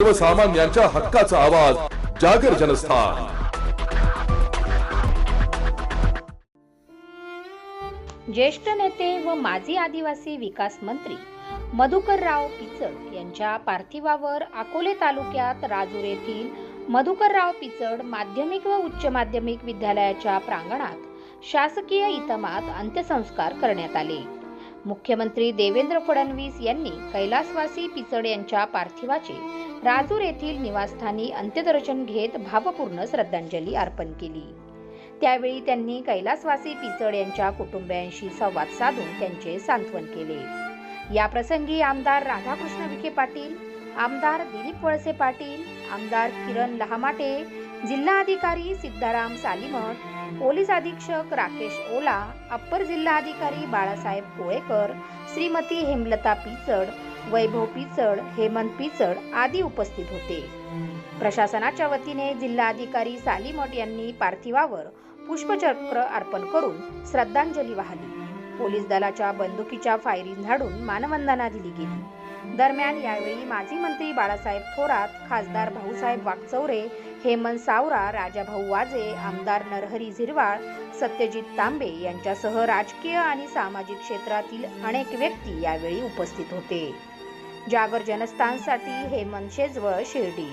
सर्वसामान्यांच्या हक्काचा आवाज जागर जनस्थान। ज्येष्ठ नेते व माजी आदिवासी विकास मंत्री मधुकरराव पिचड यांच्या पार्थिवावर अकोले तालुक्यात राजूर येथील मधुकरराव पिचड माध्यमिक व उच्च माध्यमिक विद्यालयाच्या प्रांगणात शासकीय इतमात अंत्यसंस्कार करण्यात आले। मुख्यमंत्री देवेंद्र फडणवीस यांनी कैलासवासी पिचड यांच्या पार्थिवाचे राजूर येथील निवासस्थानी अंत्यदर्शन घेत भावपूर्ण श्रद्धांजली अर्पण केली। त्यावेळी त्यांनी कैलासवासी पिचड यांच्या कुटुंबियांशी संवाद साधून त्यांचे सांत्वन केले। या प्रसंगी आमदार राधाकृष्ण विखे पाटील, आमदार दिलीप वळसे पाटील, आमदार किरण लहामाटे, जिल्हाधिकारी सिद्धाराम सालीमठ, पोलीस अधीक्षक राकेश ओला, अप्पर जिल्हाधिकारी बाळासाहेब कोळेकर, श्रीमती हेमलता पिचड, वैभव पिचड, हेमंत पिचड आदी उपस्थित होते। प्रशासनाच्या वतीने जिल्हाधिकारी सालीमठ यांनी पार्थिवावर पुष्पचक्र अर्पण करून श्रद्धांजली वाहिली। पोलीस दलाच्या बंदुकीच्या फायरिंग झाडून मानवंदना दिली गेली। दरम्यान यावेळी माजी मंत्री बाळासाहेब थोरात, खासदार भाऊसाहेब वाकचौरे, हेमंत सावरा, राजाभाऊ वाजे, आमदार नरहरी झिरवाळ, सत्यजित तांबे यांच्यासह राजकीय आणि सामाजिक क्षेत्रातील अनेक व्यक्ती यावेळी उपस्थित होते। जागर जनस्थानसाठी हेमंत शेजवळ, शिर्डी।